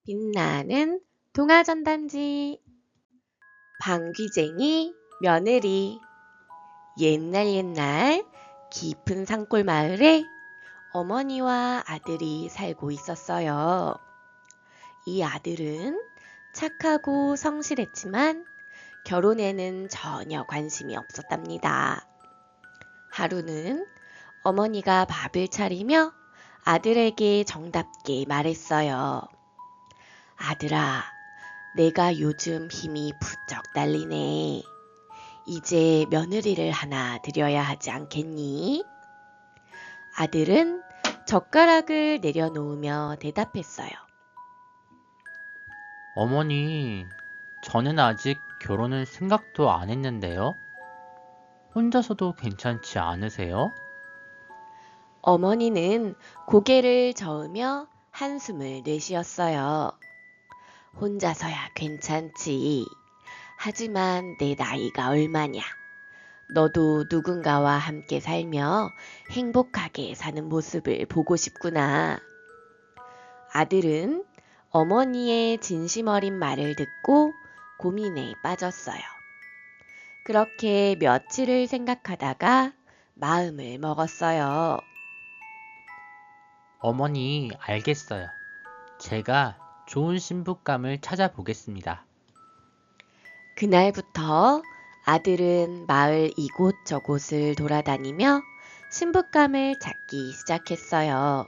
빛나는 동화전단지 방귀쟁이 며느리. 옛날 깊은 산골 마을에 어머니와 아들이 살고 있었어요. 이 아들은 착하고 성실했지만 결혼에는 전혀 관심이 없었답니다. 하루는 어머니가 밥을 차리며 아들에게 정답게 말했어요. 아들아, 내가 요즘 힘이 부쩍 딸리네. 이제 며느리를 하나 드려야 하지 않겠니? 아들은 젓가락을 내려놓으며 대답했어요. 어머니, 저는 아직 결혼을 생각도 안 했는데요. 혼자서도 괜찮지 않으세요? 어머니는 고개를 저으며 한숨을 내쉬었어요. 혼자서야 괜찮지. 하지만 내 나이가 얼마냐. 너도 누군가와 함께 살며 행복하게 사는 모습을 보고 싶구나. 아들은 어머니의 진심 어린 말을 듣고 고민에 빠졌어요. 그렇게 며칠을 생각하다가 마음을 먹었어요. 어머니, 알겠어요. 제가 좋은 신부감을 찾아보겠습니다. 그날부터 아들은 마을 이곳저곳을 돌아다니며 신부감을 찾기 시작했어요.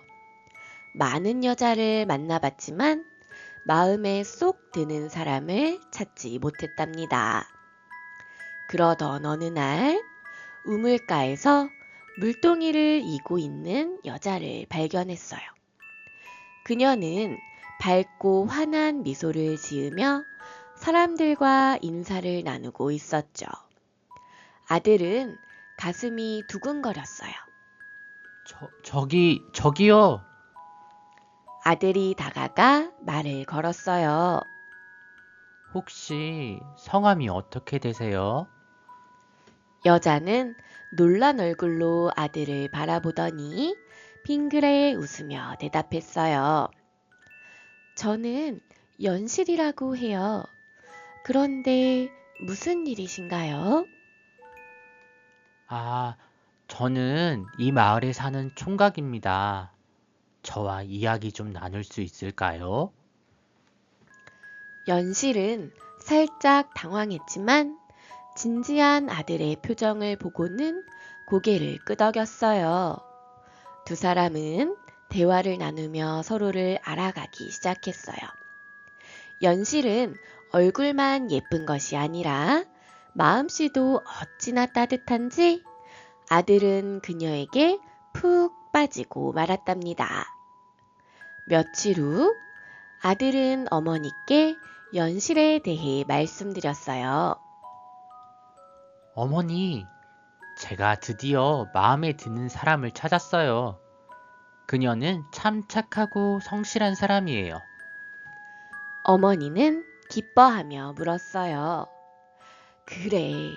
많은 여자를 만나봤지만 마음에 쏙 드는 사람을 찾지 못했답니다. 그러던 어느 날 우물가에서 물동이를 이고 있는 여자를 발견했어요. 그녀는 밝고 환한 미소를 지으며 사람들과 인사를 나누고 있었죠. 아들은 가슴이 두근거렸어요. 저기요. 아들이 다가가 말을 걸었어요. 혹시 성함이 어떻게 되세요? 여자는 놀란 얼굴로 아들을 바라보더니 빙그레 웃으며 대답했어요. 저는 연실이라고 해요. 그런데 무슨 일이신가요? 아, 저는 이 마을에 사는 총각입니다. 저와 이야기 좀 나눌 수 있을까요? 연실은 살짝 당황했지만 진지한 아들의 표정을 보고는 고개를 끄덕였어요. 두 사람은 대화를 나누며 서로를 알아가기 시작했어요. 연실은 얼굴만 예쁜 것이 아니라 마음씨도 어찌나 따뜻한지 아들은 그녀에게 푹 빠지고 말았답니다. 며칠 후 아들은 어머니께 연실에 대해 말씀드렸어요. 어머니, 제가 드디어 마음에 드는 사람을 찾았어요. 그녀는 참 착하고 성실한 사람이에요. 어머니는 기뻐하며 물었어요. 그래,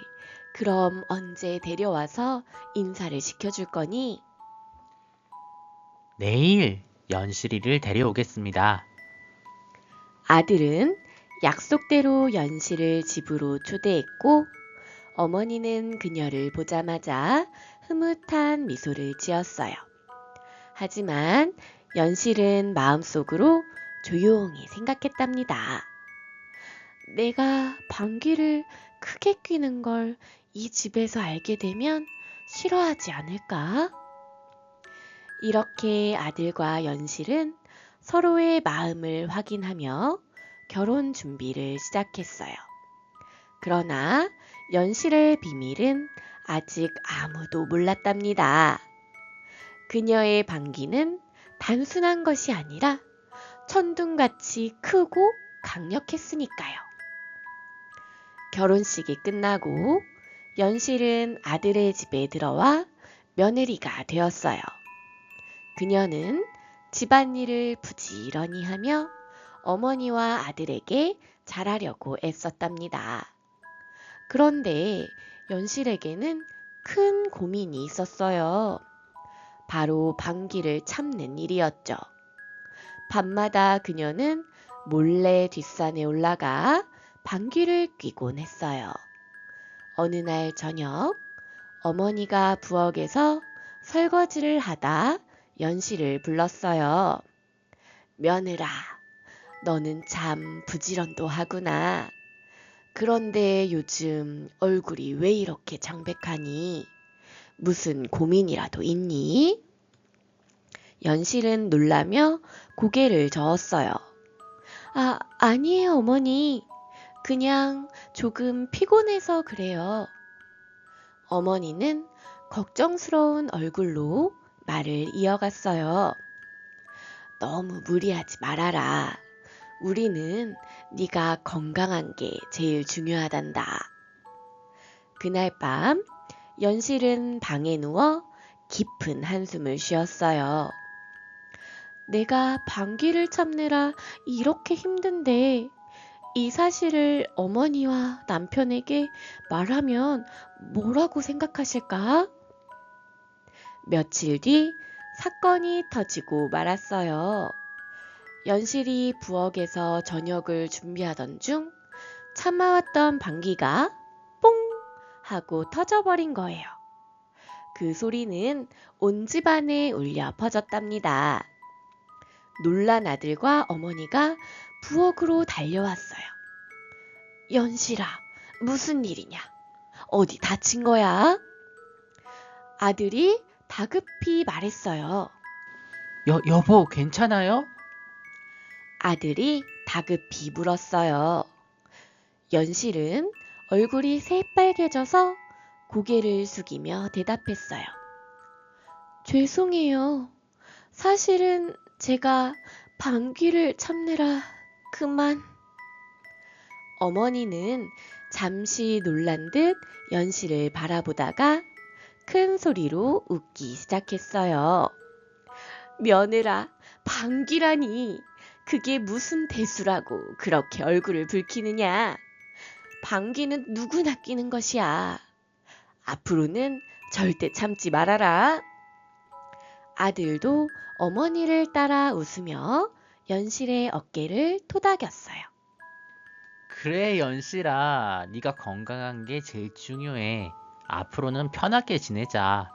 그럼 언제 데려와서 인사를 시켜줄 거니? 내일 연실이를 데려오겠습니다. 아들은 약속대로 연실을 집으로 초대했고 어머니는 그녀를 보자마자 흐뭇한 미소를 지었어요. 하지만 연실은 마음속으로 조용히 생각했답니다. 내가 방귀를 크게 뀌는 걸 이 집에서 알게 되면 싫어하지 않을까? 이렇게 아들과 연실은 서로의 마음을 확인하며 결혼 준비를 시작했어요. 그러나 연실의 비밀은 아직 아무도 몰랐답니다. 그녀의 방귀는 단순한 것이 아니라 천둥같이 크고 강력했으니까요. 결혼식이 끝나고 연실은 아들의 집에 들어와 며느리가 되었어요. 그녀는 집안일을 부지런히 하며 어머니와 아들에게 잘하려고 애썼답니다. 그런데 연실에게는 큰 고민이 있었어요. 바로 방귀를 참는 일이었죠. 밤마다 그녀는 몰래 뒷산에 올라가 방귀를 뀌곤 했어요. 어느 날 저녁, 어머니가 부엌에서 설거지를 하다 연씨를 불렀어요. 며느라, 너는 참 부지런도 하구나. 그런데 요즘 얼굴이 왜 이렇게 창백하니? 무슨 고민이라도 있니? 연실은 놀라며 고개를 저었어요. 아니에요, 어머니. 그냥 조금 피곤해서 그래요. 어머니는 걱정스러운 얼굴로 말을 이어갔어요. 너무 무리하지 말아라. 우리는 네가 건강한 게 제일 중요하단다. 그날 밤 연실은 방에 누워 깊은 한숨을 쉬었어요. 내가 방귀를 참느라 이렇게 힘든데 이 사실을 어머니와 남편에게 말하면 뭐라고 생각하실까? 며칠 뒤 사건이 터지고 말았어요. 연실이 부엌에서 저녁을 준비하던 중 참아왔던 방귀가 뽕 하고 터져버린 거예요. 그 소리는 온 집안에 울려 퍼졌답니다. 놀란 아들과 어머니가 부엌으로 달려왔어요. 연실아, 무슨 일이냐? 어디 다친 거야? 아들이 다급히 말했어요. 여보, 괜찮아요? 아들이 다급히 물었어요. 연실은 얼굴이 새빨개져서 고개를 숙이며 대답했어요. 죄송해요. 사실은 제가 방귀를 참느라 그만. 어머니는 잠시 놀란 듯 연실을 바라보다가 큰 소리로 웃기 시작했어요. 며느라, 방귀라니. 그게 무슨 대수라고 그렇게 얼굴을 붉히느냐. 방귀는 누구나 끼는 것이야. 앞으로는 절대 참지 말아라. 아들도 어머니를 따라 웃으며 연실의 어깨를 토닥였어요. 그래, 연실아. 네가 건강한 게 제일 중요해. 앞으로는 편하게 지내자.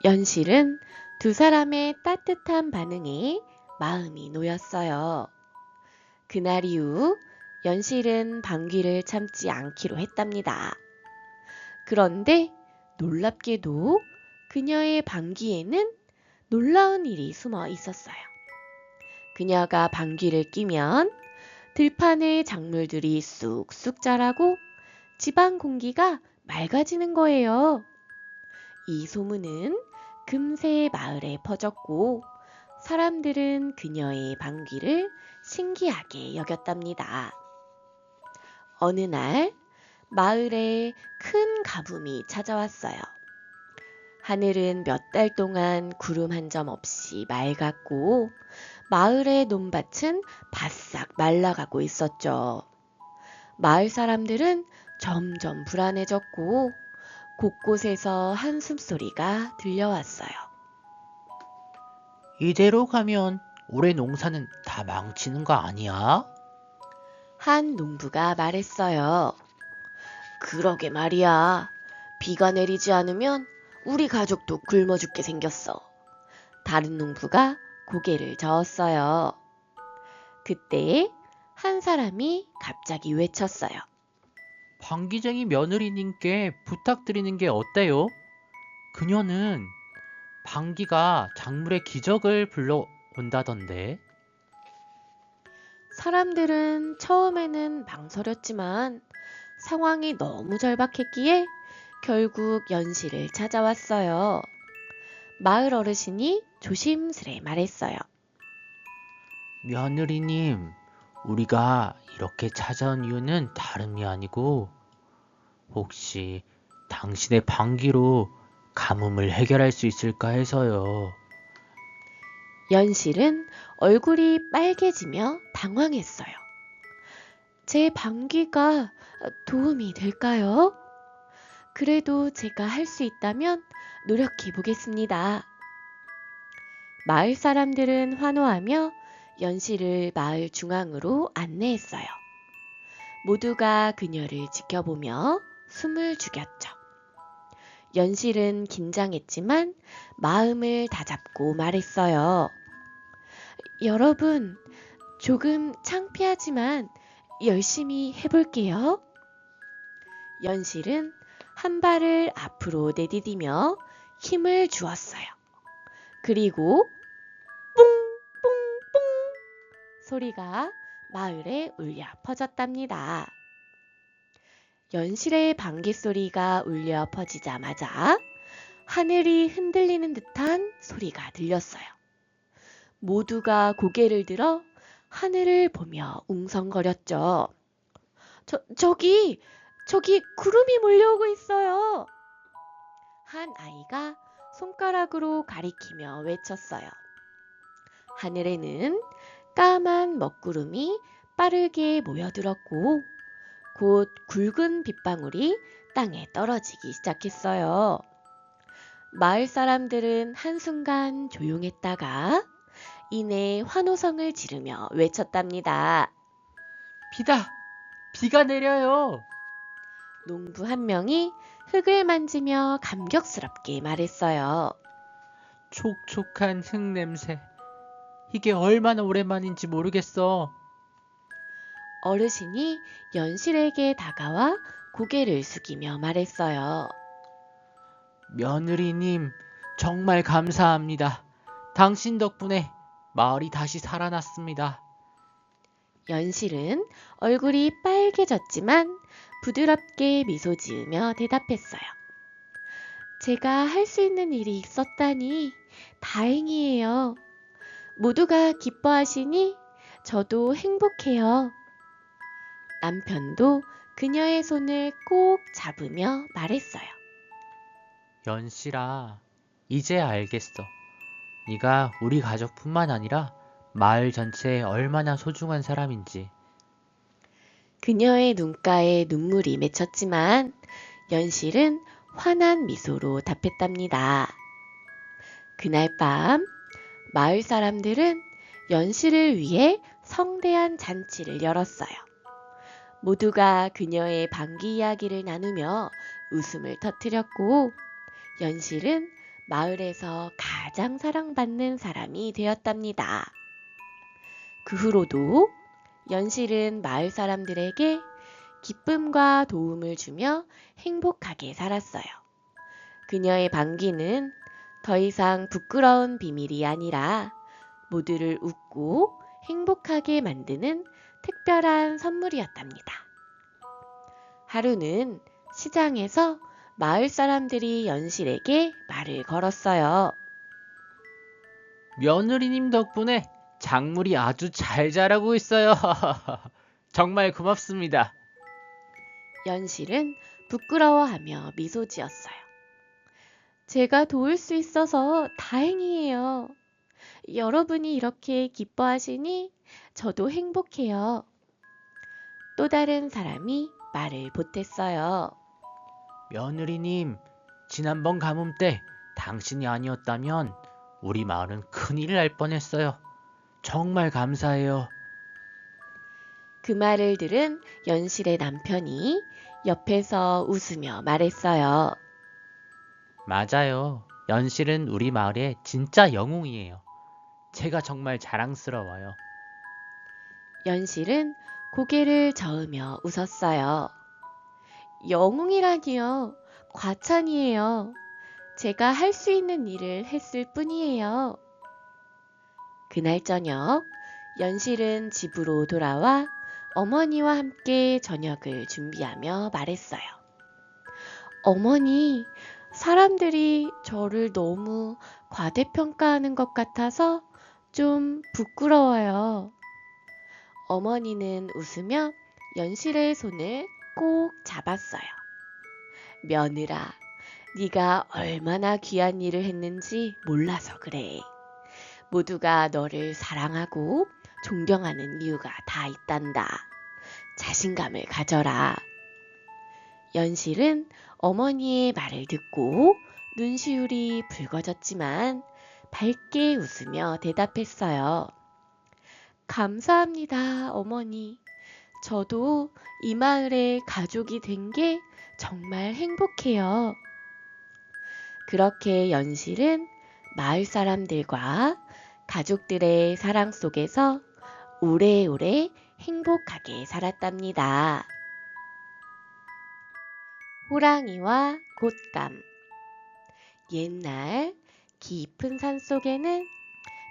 연실은 두 사람의 따뜻한 반응에 마음이 놓였어요. 그날 이후 연실은 방귀를 참지 않기로 했답니다. 그런데 놀랍게도 그녀의 방귀에는 놀라운 일이 숨어 있었어요. 그녀가 방귀를 뀌면 들판의 작물들이 쑥쑥 자라고 집안 공기가 맑아지는 거예요. 이 소문은 금세 마을에 퍼졌고 사람들은 그녀의 방귀를 신기하게 여겼답니다. 어느 날 마을에 큰 가뭄이 찾아왔어요. 하늘은 몇 달 동안 구름 한 점 없이 맑았고 마을의 논밭은 바싹 말라가고 있었죠. 마을 사람들은 점점 불안해졌고 곳곳에서 한숨소리가 들려왔어요. 이대로 가면 올해 농사는 다 망치는 거 아니야? 한 농부가 말했어요. 그러게 말이야. 비가 내리지 않으면 우리 가족도 굶어 죽게 생겼어. 다른 농부가 고개를 저었어요. 그때 한 사람이 갑자기 외쳤어요. 방귀쟁이 며느리님께 부탁드리는 게 어때요? 그녀는 방귀가 작물의 기적을 불러온다던데. 사람들은 처음에는 망설였지만 상황이 너무 절박했기에 결국 연실을 찾아왔어요. 마을 어르신이 조심스레 말했어요. 며느리님, 우리가 이렇게 찾아온 이유는 다름이 아니고 혹시 당신의 방귀로 가뭄을 해결할 수 있을까 해서요. 연실은 얼굴이 빨개지며 당황했어요. 제 방귀가 도움이 될까요? 그래도 제가 할 수 있다면 노력해 보겠습니다. 마을 사람들은 환호하며 연실을 마을 중앙으로 안내했어요. 모두가 그녀를 지켜보며 숨을 죽였죠. 연실은 긴장했지만 마음을 다잡고 말했어요. 여러분, 조금 창피하지만 열심히 해볼게요. 연실은 한 발을 앞으로 내디디며 힘을 주었어요. 그리고 뿡뿡뿡 소리가 마을에 울려 퍼졌답니다. 연실의 방귀 소리가 울려 퍼지자마자 하늘이 흔들리는 듯한 소리가 들렸어요. 모두가 고개를 들어 하늘을 보며 웅성거렸죠. 저기 구름이 몰려오고 있어요. 한 아이가 손가락으로 가리키며 외쳤어요. 하늘에는 까만 먹구름이 빠르게 모여들었고 곧 굵은 빗방울이 땅에 떨어지기 시작했어요. 마을 사람들은 한순간 조용했다가 이내 환호성을 지르며 외쳤답니다. 비가 내려요. 농부 한 명이 흙을 만지며 감격스럽게 말했어요. 촉촉한 흙 냄새. 이게 얼마나 오랜만인지 모르겠어. 어르신이 연실에게 다가와 고개를 숙이며 말했어요. 며느리님, 정말 감사합니다. 당신 덕분에 마을이 다시 살아났습니다. 연실은 얼굴이 빨개졌지만 부드럽게 미소 지으며 대답했어요. 제가 할 수 있는 일이 있었다니 다행이에요. 모두가 기뻐하시니 저도 행복해요. 남편도 그녀의 손을 꼭 잡으며 말했어요. 연실아, 이제 알겠어. 네가 우리 가족뿐만 아니라 마을 전체에 얼마나 소중한 사람인지. 그녀의 눈가에 눈물이 맺혔지만 연실은 환한 미소로 답했답니다. 그날 밤 마을 사람들은 연실을 위해 성대한 잔치를 열었어요. 모두가 그녀의 방귀 이야기를 나누며 웃음을 터뜨렸고 연실은 마을에서 가장 사랑받는 사람이 되었답니다. 그 후로도 연실은 마을 사람들에게 기쁨과 도움을 주며 행복하게 살았어요. 그녀의 방귀는 더 이상 부끄러운 비밀이 아니라 모두를 웃고 행복하게 만드는 특별한 선물이었답니다. 하루는 시장에서 마을 사람들이 연실에게 말을 걸었어요. 며느리님 덕분에 작물이 아주 잘 자라고 있어요. 정말 고맙습니다. 연실은 부끄러워하며 미소 지었어요. 제가 도울 수 있어서 다행이에요. 여러분이 이렇게 기뻐하시니 저도 행복해요. 또 다른 사람이 말을 보탰어요. 며느리님, 지난번 가뭄 때 당신이 아니었다면 우리 마을은 큰일 날 뻔했어요. 정말 감사해요. 그 말을 들은 연실의 남편이 옆에서 웃으며 말했어요. 맞아요. 연실은 우리 마을의 진짜 영웅이에요. 제가 정말 자랑스러워요. 연실은 고개를 저으며 웃었어요. 영웅이라니요. 과찬이에요. 제가 할 수 있는 일을 했을 뿐이에요. 그날 저녁, 연실은 집으로 돌아와 어머니와 함께 저녁을 준비하며 말했어요. 어머니, 사람들이 저를 너무 과대평가하는 것 같아서 좀 부끄러워요. 어머니는 웃으며 연실의 손을 꼭 잡았어요. 며느라, 네가 얼마나 귀한 일을 했는지 몰라서 그래. 모두가 너를 사랑하고 존경하는 이유가 다 있단다. 자신감을 가져라. 연실은 어머니의 말을 듣고 눈시울이 붉어졌지만 밝게 웃으며 대답했어요. 감사합니다, 어머니. 저도 이 마을의 가족이 된 게 정말 행복해요. 그렇게 연실은 마을 사람들과 가족들의 사랑 속에서 오래오래 행복하게 살았답니다. 호랑이와 곶감. 옛날 깊은 산 속에는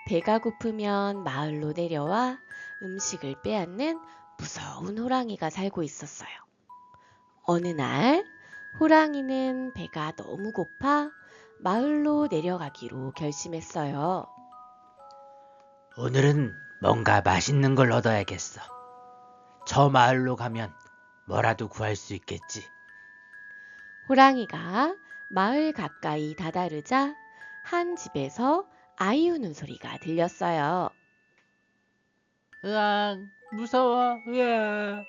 배가 고프면 마을로 내려와 음식을 빼앗는 무서운 호랑이가 살고 있었어요. 어느 날 호랑이는 배가 너무 고파 마을로 내려가기로 결심했어요. 오늘은 뭔가 맛있는 걸 얻어야겠어. 저 마을로 가면 뭐라도 구할 수 있겠지. 호랑이가 마을 가까이 다다르자 한 집에서 아이 우는 소리가 들렸어요. 으앙, 무서워, 으아.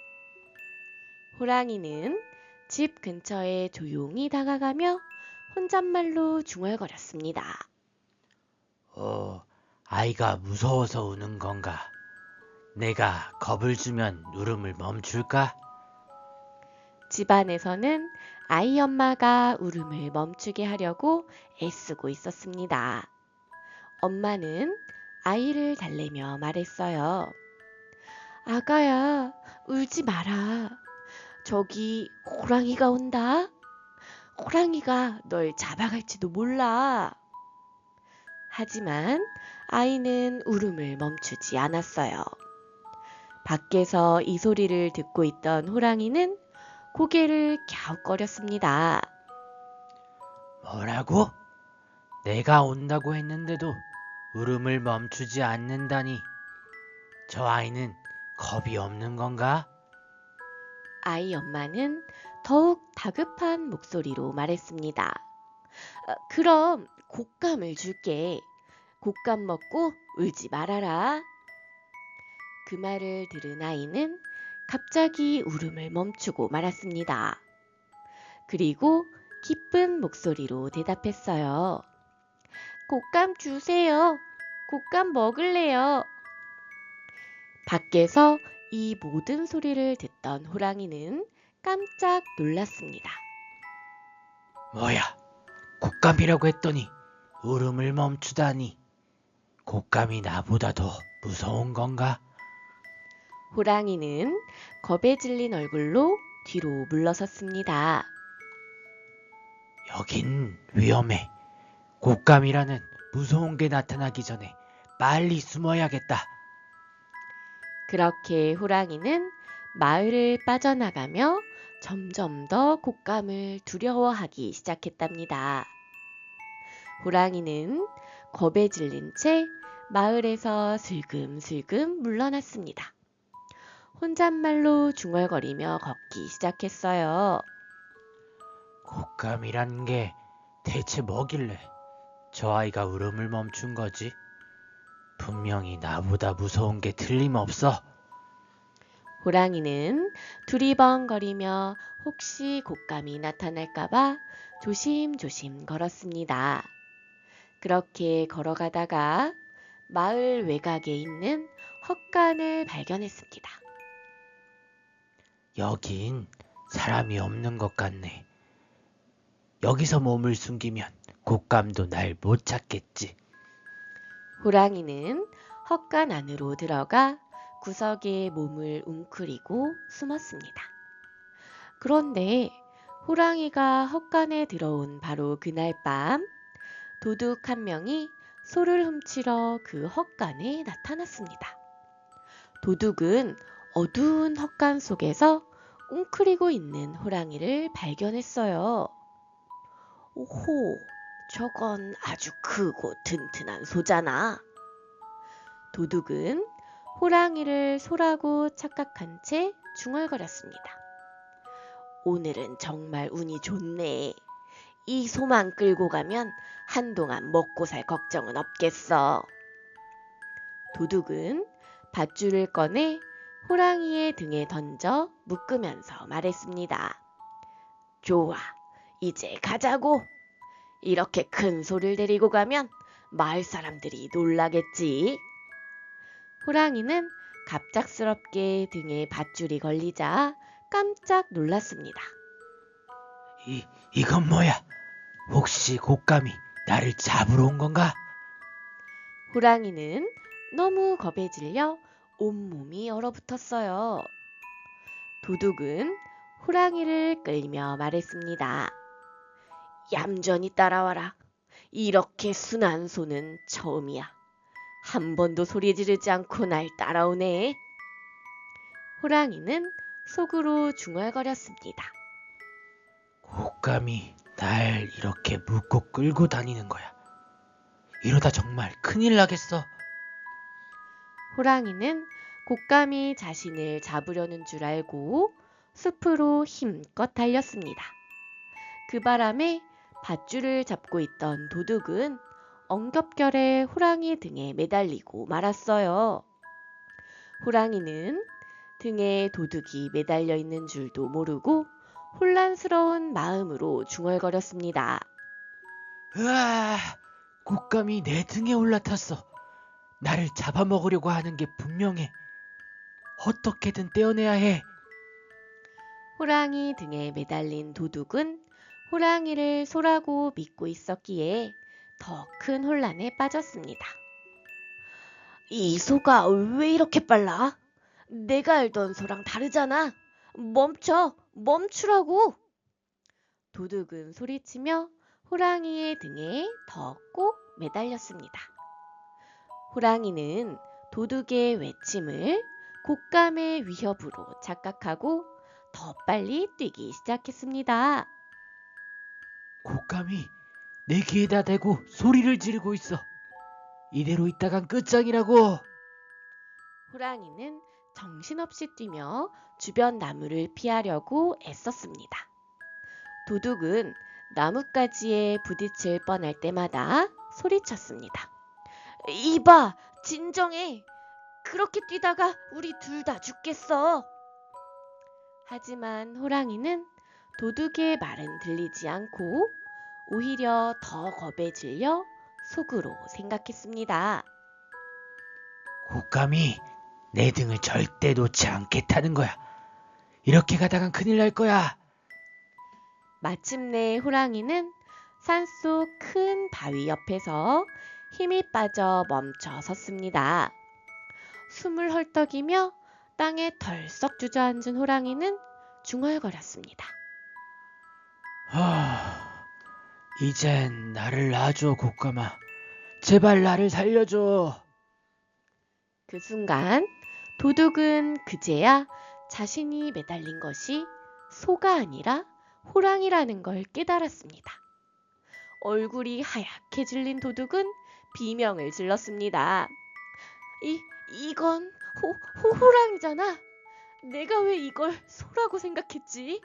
호랑이는 집 근처에 조용히 다가가며 혼잣말로 중얼거렸습니다. 아이가 무서워서 우는 건가? 내가 겁을 주면 울음을 멈출까? 집안에서는 아이 엄마가 울음을 멈추게 하려고 애쓰고 있었습니다. 엄마는 아이를 달래며 말했어요. 아가야, 울지 마라. 저기 호랑이가 온다. 호랑이가 널 잡아갈지도 몰라. 하지만 아이는 울음을 멈추지 않았어요. 밖에서 이 소리를 듣고 있던 호랑이는 고개를 갸웃거렸습니다. 뭐라고? 내가 온다고 했는데도 울음을 멈추지 않는다니. 저 아이는 겁이 없는 건가? 아이 엄마는 더욱 다급한 목소리로 말했습니다. 그럼 곶감을 줄게. 곶감 먹고 울지 말아라. 그 말을 들은 아이는 갑자기 울음을 멈추고 말았습니다. 그리고 기쁜 목소리로 대답했어요. 곶감 주세요. 곶감 먹을래요. 밖에서 이 모든 소리를 듣던 호랑이는 깜짝 놀랐습니다. 뭐야, 곶감이라고 했더니 울음을 멈추다니. 곶감이 나보다 더 무서운 건가? 호랑이는 겁에 질린 얼굴로 뒤로 물러섰습니다. 여긴 위험해. 곶감이라는 무서운 게 나타나기 전에 빨리 숨어야겠다. 그렇게 호랑이는 마을을 빠져나가며 점점 더 곶감을 두려워하기 시작했답니다. 호랑이는 겁에 질린 채 마을에서 슬금슬금 물러났습니다. 혼잣말로 중얼거리며 걷기 시작했어요. 곶감이란 게 대체 뭐길래 저 아이가 울음을 멈춘 거지? 분명히 나보다 무서운 게 틀림없어. 호랑이는 두리번거리며 혹시 곶감이 나타날까봐 조심조심 걸었습니다. 그렇게 걸어가다가 마을 외곽에 있는 헛간을 발견했습니다. 여긴 사람이 없는 것 같네. 여기서 몸을 숨기면 곶감도 날 못 찾겠지. 호랑이는 헛간 안으로 들어가 구석에 몸을 웅크리고 숨었습니다. 그런데 호랑이가 헛간에 들어온 바로 그날 밤 도둑 한 명이 소를 훔치러 그 헛간에 나타났습니다. 도둑은 어두운 헛간 속에서 웅크리고 있는 호랑이를 발견했어요. 오호, 저건 아주 크고 튼튼한 소잖아. 도둑은 호랑이를 소라고 착각한 채 중얼거렸습니다. 오늘은 정말 운이 좋네. 이 소만 끌고 가면 한동안 먹고 살 걱정은 없겠어. 도둑은 밧줄을 꺼내 호랑이의 등에 던져 묶으면서 말했습니다. 좋아, 이제 가자고. 이렇게 큰 소를 데리고 가면 마을 사람들이 놀라겠지. 호랑이는 갑작스럽게 등에 밧줄이 걸리자 깜짝 놀랐습니다. 이건 뭐야? 혹시 곶감이 나를 잡으러 온 건가? 호랑이는 너무 겁에 질려 온몸이 얼어붙었어요. 도둑은 호랑이를 끌며 말했습니다. 얌전히 따라와라. 이렇게 순한 소는 처음이야. 한 번도 소리 지르지 않고 날 따라오네. 호랑이는 속으로 중얼거렸습니다. 곶감이 날 이렇게 묶고 끌고 다니는 거야. 이러다 정말 큰일 나겠어. 호랑이는 곶감이 자신을 잡으려는 줄 알고 숲으로 힘껏 달렸습니다. 그 바람에 밧줄을 잡고 있던 도둑은 엉겹결에 호랑이 등에 매달리고 말았어요. 호랑이는 등에 도둑이 매달려 있는 줄도 모르고 혼란스러운 마음으로 중얼거렸습니다. 으아! 곶감이 내 등에 올라탔어. 나를 잡아먹으려고 하는 게 분명해. 어떻게든 떼어내야 해. 호랑이 등에 매달린 도둑은 호랑이를 소라고 믿고 있었기에 더 큰 혼란에 빠졌습니다. 이 소가 왜 이렇게 빨라? 내가 알던 소랑 다르잖아. 멈추라고. 도둑은 소리치며 호랑이의 등에 더 꼭 매달렸습니다. 호랑이는 도둑의 외침을 곶감의 위협으로 착각하고 더 빨리 뛰기 시작했습니다. 곶감이 내 귀에다 대고 소리를 지르고 있어. 이대로 있다간 끝장이라고. 호랑이는 정신없이 뛰며 주변 나무를 피하려고 애썼습니다. 도둑은 나뭇가지에 부딪힐 뻔할 때마다 소리쳤습니다. 이봐, 진정해. 그렇게 뛰다가 우리 둘 다 죽겠어. 하지만 호랑이는 도둑의 말은 들리지 않고 오히려 더 겁에 질려 속으로 생각했습니다. 곶감이 내 등을 절대 놓지 않겠다는 거야. 이렇게 가다간 큰일 날 거야. 마침내 호랑이는 산속 큰 바위 옆에서 힘이 빠져 멈춰 섰습니다. 숨을 헐떡이며 땅에 덜썩 주저앉은 호랑이는 중얼거렸습니다. 이젠 나를 놔줘, 곶감아. 제발 나를 살려줘. 그 순간 도둑은 그제야 자신이 매달린 것이 소가 아니라 호랑이라는 걸 깨달았습니다. 얼굴이 하얗게 질린 도둑은 비명을 질렀습니다. 이건 호랑이잖아. 내가 왜 이걸 소라고 생각했지?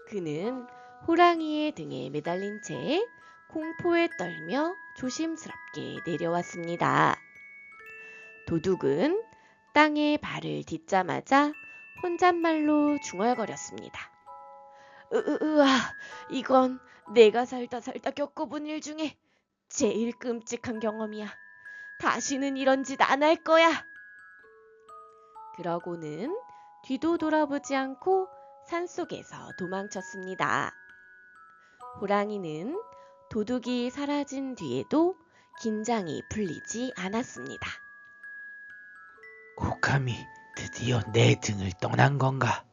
그는 호랑이의 등에 매달린 채 공포에 떨며 조심스럽게 내려왔습니다. 도둑은 땅에 발을 딛자마자 혼잣말로 중얼거렸습니다. 으아, 이건 내가 살다 겪어본 일 중에 제일 끔찍한 경험이야. 다시는 이런 짓 안 할 거야. 그러고는 뒤도 돌아보지 않고 산속에서 도망쳤습니다. 호랑이는 도둑이 사라진 뒤에도 긴장이 풀리지 않았습니다. 곶감이 드디어 내 등을 떠난 건가?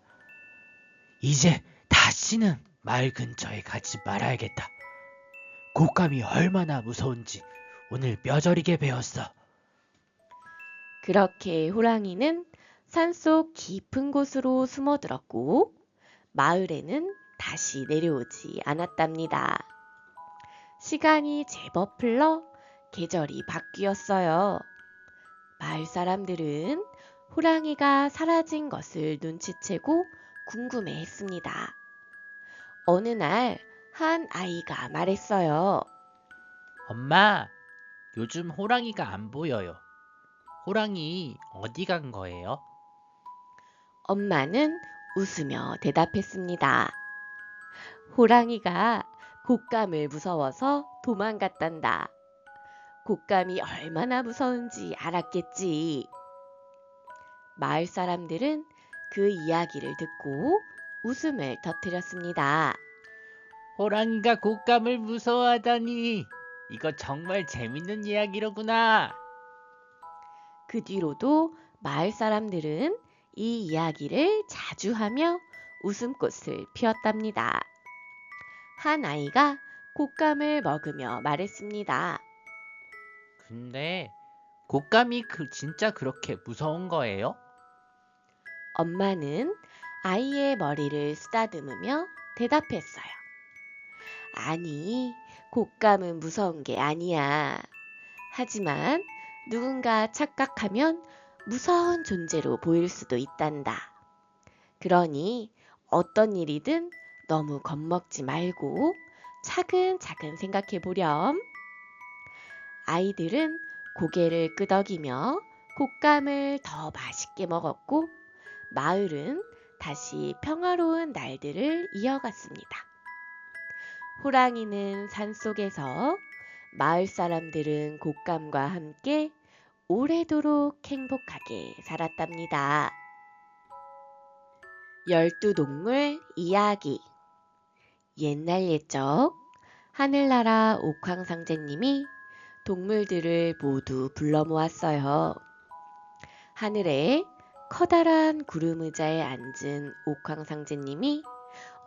이제 다시는 말 근처에 가지 말아야겠다. 곶감이 얼마나 무서운지 오늘 뼈저리게 배웠어. 그렇게 호랑이는 산속 깊은 곳으로 숨어들었고 마을에는 다시 내려오지 않았답니다. 시간이 제법 흘러 계절이 바뀌었어요. 마을 사람들은 호랑이가 사라진 것을 눈치채고 궁금해했습니다. 어느 날 한 아이가 말했어요. 엄마, 요즘 호랑이가 안 보여요. 호랑이 어디 간 거예요? 엄마는 웃으며 대답했습니다. 호랑이가 곶감을 무서워서 도망갔단다. 곶감이 얼마나 무서운지 알았겠지. 마을 사람들은 그 이야기를 듣고 웃음을 터뜨렸습니다. 호랑이가 곶감을 무서워하다니. 이거 정말 재밌는 이야기로구나. 그 뒤로도 마을 사람들은 이 이야기를 자주 하며 웃음꽃을 피웠답니다. 한 아이가 곶감을 먹으며 말했습니다. 근데 곶감이 진짜 그렇게 무서운 거예요? 엄마는 아이의 머리를 쓰다듬으며 대답했어요. 아니, 곶감은 무서운 게 아니야. 하지만 누군가 착각하면 무서운 존재로 보일 수도 있단다. 그러니 어떤 일이든 너무 겁먹지 말고 차근차근 생각해 보렴. 아이들은 고개를 끄덕이며 곶감을 더 맛있게 먹었고 마을은 다시 평화로운 날들을 이어갔습니다. 호랑이는 산속에서, 마을 사람들은 곶감과 함께 오래도록 행복하게 살았답니다. 12동물 이야기. 옛날 옛적 하늘나라 옥황상제님이 동물들을 모두 불러 모았어요. 하늘에 커다란 구름 의자에 앉은 옥황상제님이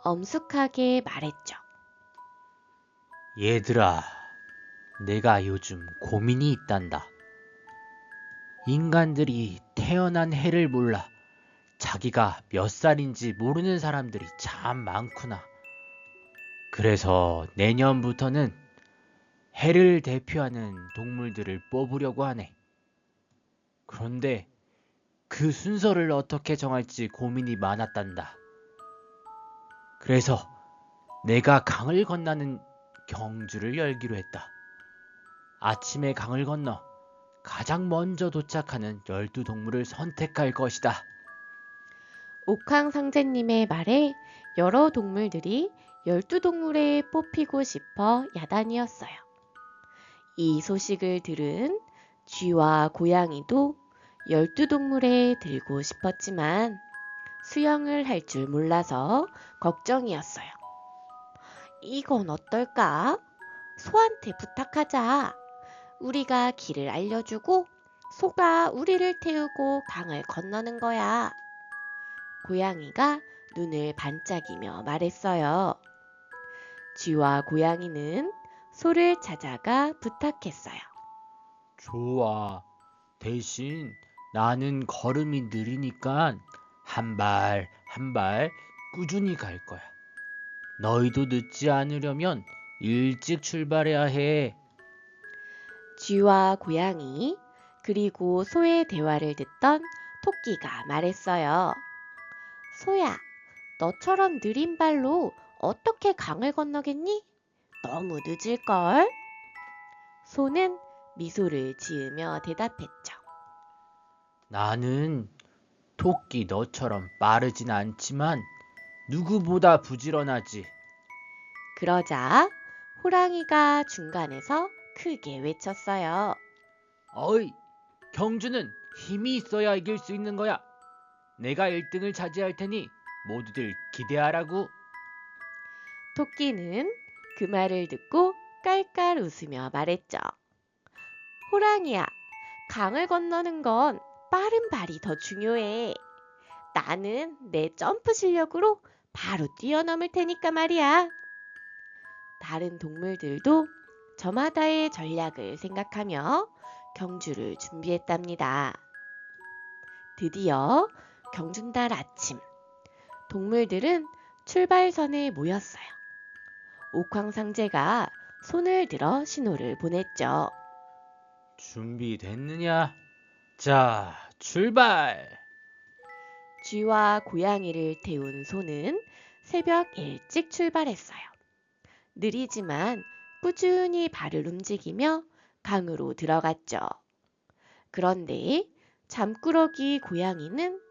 엄숙하게 말했죠. 얘들아, 내가 요즘 고민이 있단다. 인간들이 태어난 해를 몰라 자기가 몇 살인지 모르는 사람들이 참 많구나. 그래서 내년부터는 해를 대표하는 동물들을 뽑으려고 하네. 그런데 그 순서를 어떻게 정할지 고민이 많았단다. 그래서 내가 강을 건너는 경주를 열기로 했다. 아침에 강을 건너 가장 먼저 도착하는 12동물을 선택할 것이다. 옥황상제님의 말에 여러 동물들이 12동물에 뽑히고 싶어 야단이었어요. 이 소식을 들은 쥐와 고양이도 12동물에 들고 싶었지만 수영을 할 줄 몰라서 걱정이었어요. 이건 어떨까? 소한테 부탁하자. 우리가 길을 알려주고 소가 우리를 태우고 강을 건너는 거야. 고양이가 눈을 반짝이며 말했어요. 쥐와 고양이는 소를 찾아가 부탁했어요. 좋아. 대신 나는 걸음이 느리니까 한 발 한 발 꾸준히 갈 거야. 너희도 늦지 않으려면 일찍 출발해야 해. 쥐와 고양이 그리고 소의 대화를 듣던 토끼가 말했어요. 소야, 너처럼 느린 발로 어떻게 강을 건너겠니? 너무 늦을걸? 소는 미소를 지으며 대답했죠. 나는 토끼 너처럼 빠르진 않지만 누구보다 부지런하지. 그러자 호랑이가 중간에서 크게 외쳤어요. 어이, 경주는 힘이 있어야 이길 수 있는 거야. 내가 1등을 차지할 테니 모두들 기대하라고. 토끼는 그 말을 듣고 깔깔 웃으며 말했죠. 호랑이야, 강을 건너는 건 빠른 발이 더 중요해. 나는 내 점프 실력으로 바로 뛰어넘을 테니까 말이야. 다른 동물들도 저마다의 전략을 생각하며 경주를 준비했답니다. 드디어 경준달 아침, 동물들은 출발선에 모였어요. 옥황상제가 손을 들어 신호를 보냈죠. 준비됐느냐? 자, 출발! 쥐와 고양이를 태운 소는 새벽 일찍 출발했어요. 느리지만 꾸준히 발을 움직이며 강으로 들어갔죠. 그런데 잠꾸러기 고양이는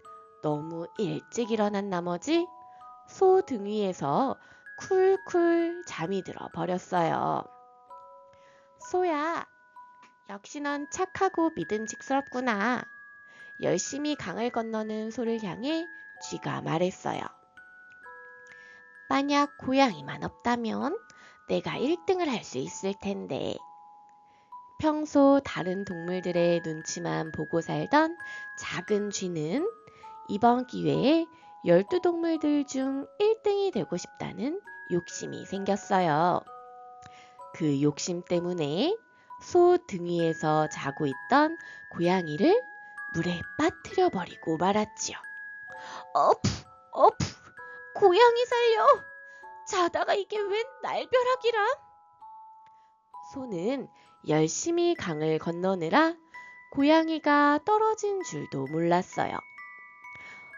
너무 일찍 일어난 나머지 소 등 위에서 쿨쿨 잠이 들어 버렸어요. 소야, 역시 넌 착하고 믿음직스럽구나. 열심히 강을 건너는 소를 향해 쥐가 말했어요. 만약 고양이만 없다면 내가 1등을 할 수 있을 텐데. 평소 다른 동물들의 눈치만 보고 살던 작은 쥐는 이번 기회에 12동물들 중 1등이 되고 싶다는 욕심이 생겼어요. 그 욕심 때문에 소 등 위에서 자고 있던 고양이를 물에 빠뜨려 버리고 말았지요. 어프, 어프, 고양이 살려! 자다가 이게 웬 날벼락이람? 소는 열심히 강을 건너느라 고양이가 떨어진 줄도 몰랐어요.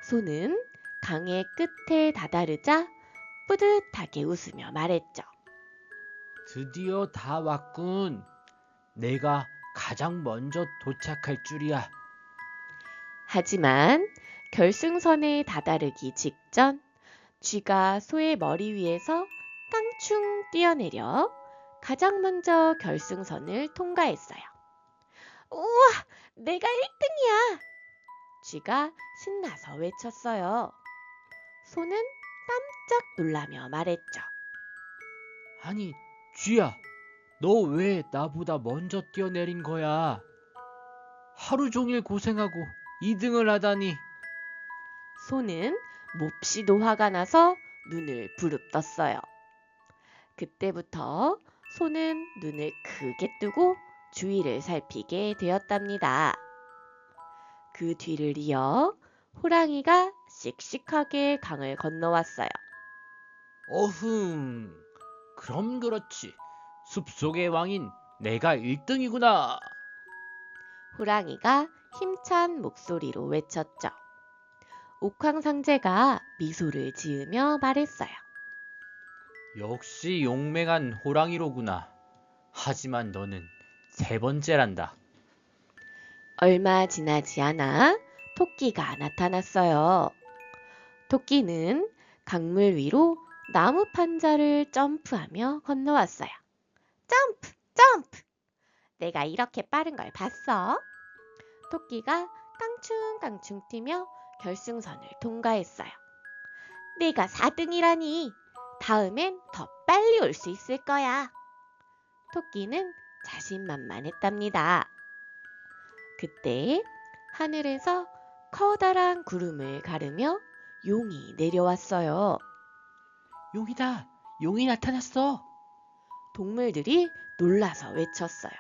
소는 강의 끝에 다다르자 뿌듯하게 웃으며 말했죠. 드디어 다 왔군. 내가 가장 먼저 도착할 줄이야. 하지만 결승선에 다다르기 직전 쥐가 소의 머리 위에서 깡충 뛰어내려 가장 먼저 결승선을 통과했어요. 우와, 내가 1등이야! 쥐가 신나서 외쳤어요. 소는 깜짝 놀라며 말했죠. 아니, 쥐야, 너 왜 나보다 먼저 뛰어내린 거야? 하루 종일 고생하고 2등을 하다니. 소는 몹시도 화가 나서 눈을 부릅떴어요. 그때부터 소는 눈을 크게 뜨고 주위를 살피게 되었답니다. 그 뒤를 이어 호랑이가 씩씩하게 강을 건너왔어요. 어흥, 그럼 그렇지. 숲속의 왕인 내가 1등이구나. 호랑이가 힘찬 목소리로 외쳤죠. 옥황상제가 미소를 지으며 말했어요. 역시 용맹한 호랑이로구나. 하지만 너는 3번째란다. 얼마 지나지 않아 토끼가 나타났어요. 토끼는 강물 위로 나무 판자를 점프하며 건너왔어요. 점프! 점프! 내가 이렇게 빠른 걸 봤어? 토끼가 깡충깡충 뛰며 결승선을 통과했어요. 내가 4등이라니 다음엔 더 빨리 올 수 있을 거야. 토끼는 자신만만했답니다. 그때 하늘에서 커다란 구름을 가르며 용이 내려왔어요. 용이다. 용이 나타났어. 동물들이 놀라서 외쳤어요.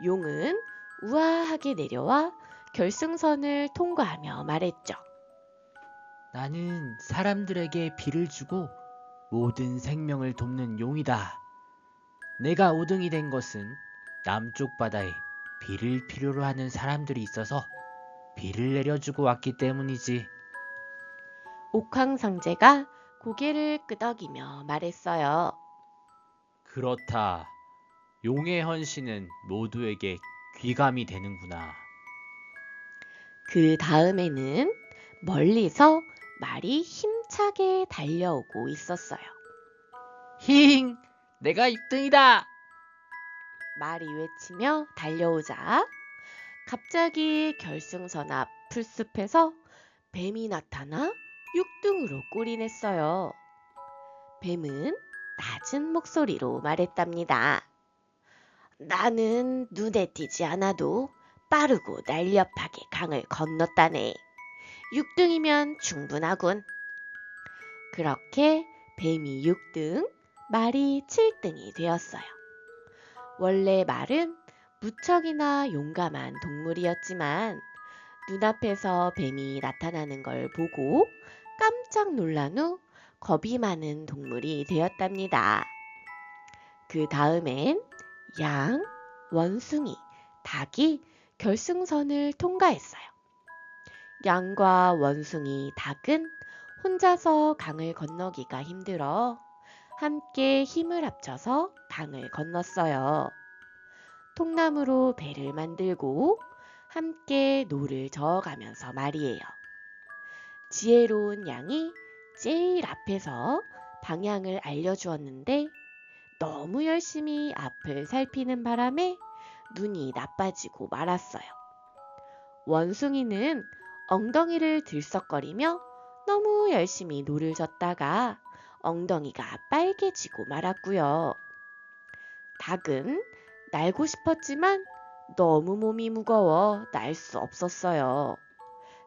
용은 우아하게 내려와 결승선을 통과하며 말했죠. 나는 사람들에게 비를 주고 모든 생명을 돕는 용이다. 내가 5등이 된 것은 남쪽 바다에 비를 필요로 하는 사람들이 있어서 비를 내려주고 왔기 때문이지. 옥황상제가 고개를 끄덕이며 말했어요. 그렇다. 용의 헌신은 모두에게 귀감이 되는구나. 그 다음에는 멀리서 말이 힘차게 달려오고 있었어요. 힝! 내가 1등이다! 말이 외치며 달려오자 갑자기 결승선 앞 풀숲에서 뱀이 나타나 6등으로 꼴이냈어요. 뱀은 낮은 목소리로 말했답니다. 나는 눈에 띄지 않아도 빠르고 날렵하게 강을 건넜다네. 6등이면 충분하군. 그렇게 뱀이 6등, 말이 7등이 되었어요. 원래 말은 무척이나 용감한 동물이었지만 눈앞에서 뱀이 나타나는 걸 보고 깜짝 놀란 후 겁이 많은 동물이 되었답니다. 그 다음엔 양, 원숭이, 닭이 결승선을 통과했어요. 양과 원숭이, 닭은 혼자서 강을 건너기가 힘들어 함께 힘을 합쳐서 강을 건넜어요. 통나무로 배를 만들고 함께 노를 저어가면서 말이에요. 지혜로운 양이 제일 앞에서 방향을 알려주었는데 너무 열심히 앞을 살피는 바람에 눈이 나빠지고 말았어요. 원숭이는 엉덩이를 들썩거리며 너무 열심히 노를 젓다가 엉덩이가 빨개지고 말았고요. 닭은 날고 싶었지만 너무 몸이 무거워 날 수 없었어요.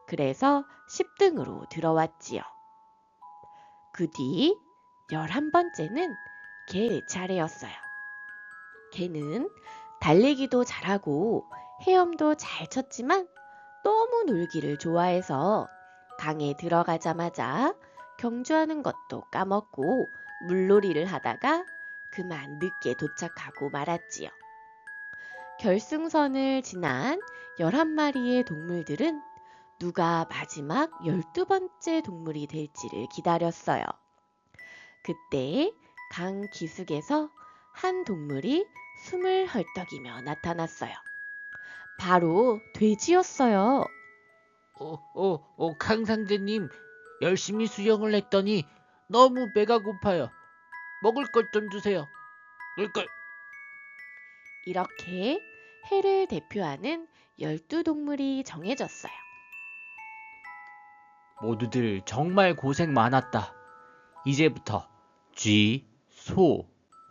그래서 10등으로 들어왔지요. 그 뒤 11번째는 개의 차례였어요. 개는 달리기도 잘하고 헤엄도 잘 쳤지만 너무 놀기를 좋아해서 강에 들어가자마자 경주하는 것도 까먹고 물놀이를 하다가 그만 늦게 도착하고 말았지요. 결승선을 지난 11마리의 동물들은 누가 마지막 12번째 동물이 될지를 기다렸어요. 그때 강 기슭에서 한 동물이 숨을 헐떡이며 나타났어요. 바로 돼지였어요. 강상제님, 열심히 수영을 했더니 너무 배가 고파요. 먹을 것 좀 주세요. 물걸. 이렇게 해를 대표하는 12동물이 정해졌어요. 모두들 정말 고생 많았다. 이제부터 쥐, 소,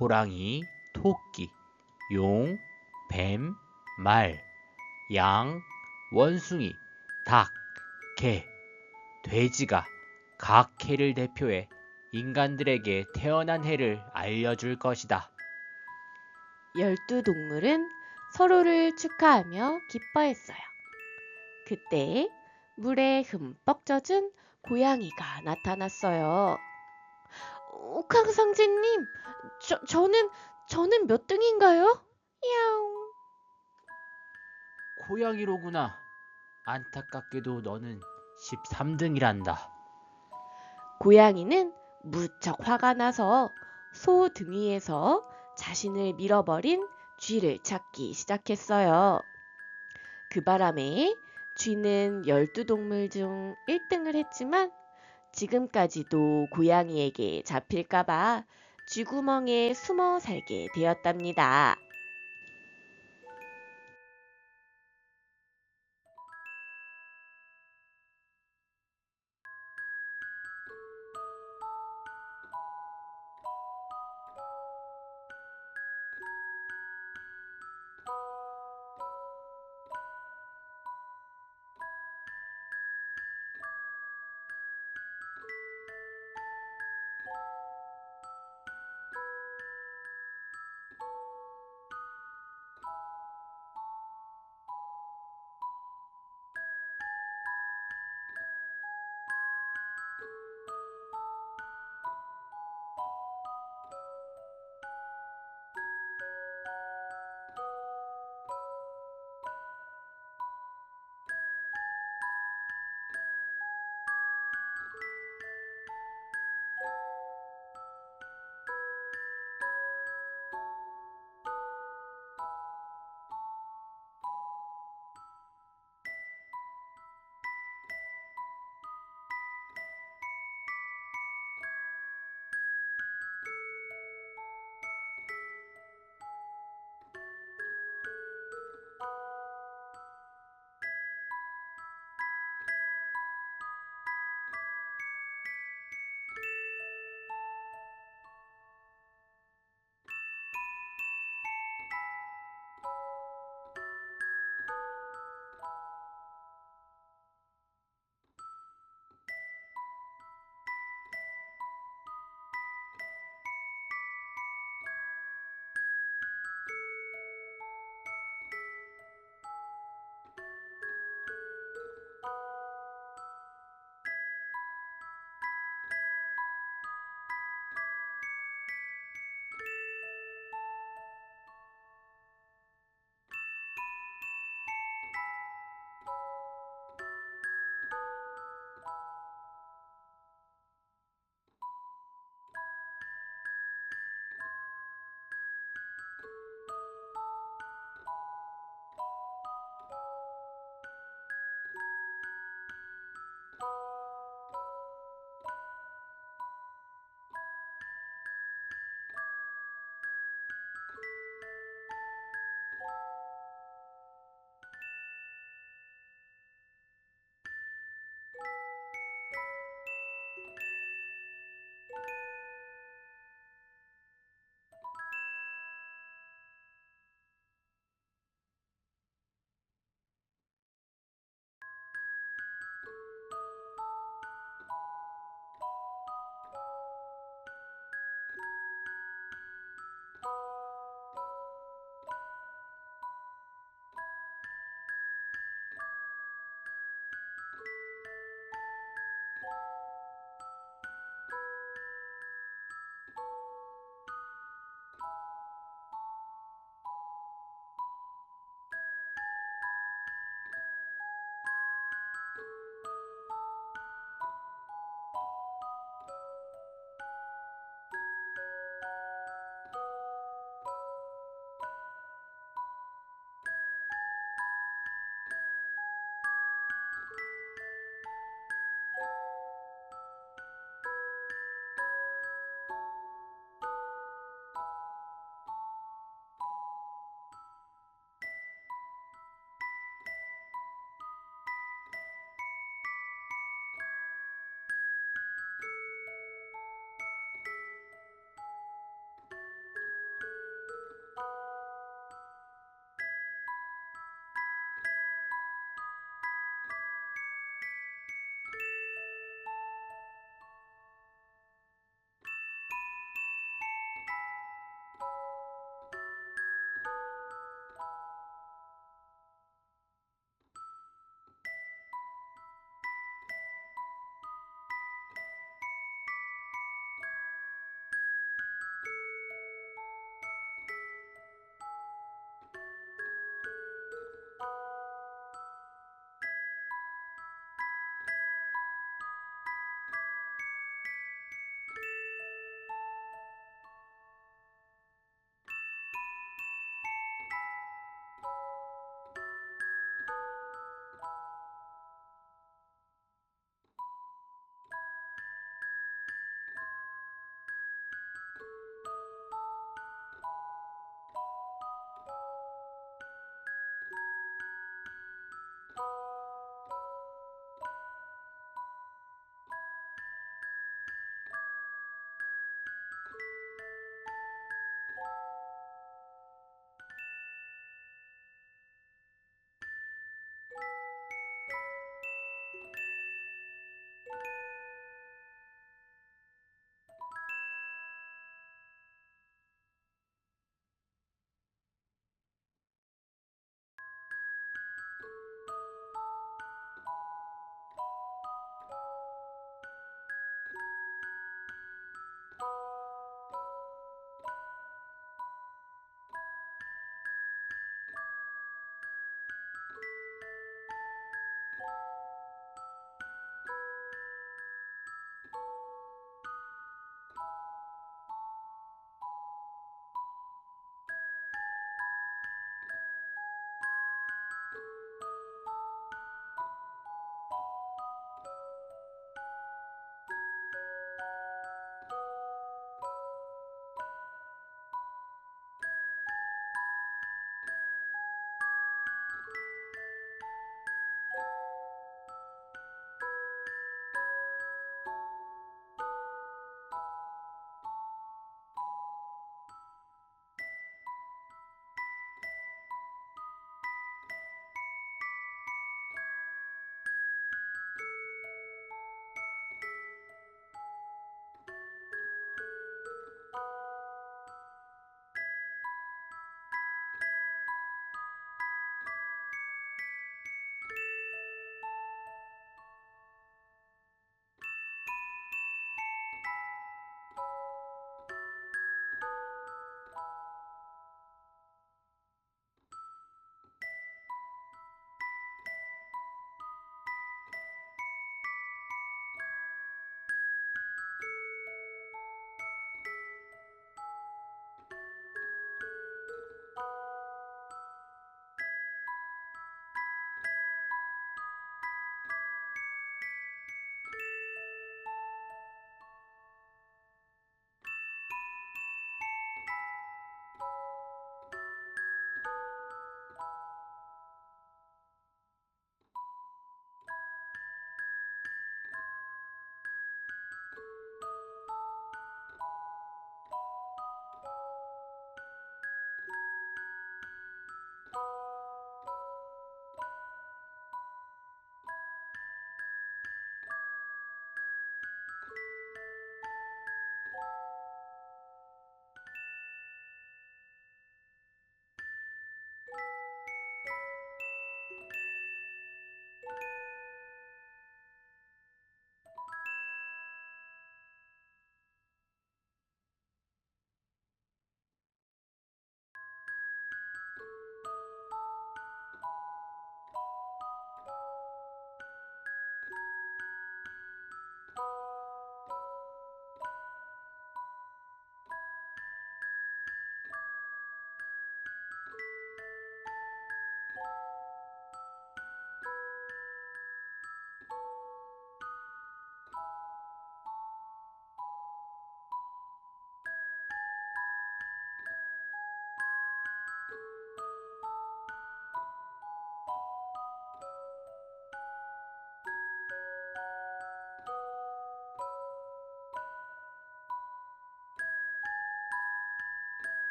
호랑이, 토끼, 용, 뱀, 말, 양, 원숭이, 닭, 개, 돼지가 각 해를 대표해 인간들에게 태어난 해를 알려줄 것이다. 12동물은 서로를 축하하며 기뻐했어요. 그때 물에 흠뻑 젖은 고양이가 나타났어요. 옥황상제님, 저는 몇 등인가요? 야옹. 고양이로구나. 안타깝게도 너는 13등이란다. 고양이는 무척 화가 나서 소 등위에서 자신을 밀어버린 쥐를 찾기 시작했어요. 그 바람에 쥐는 12동물 중 1등을 했지만 지금까지도 고양이에게 잡힐까봐 쥐구멍에 숨어 살게 되었답니다.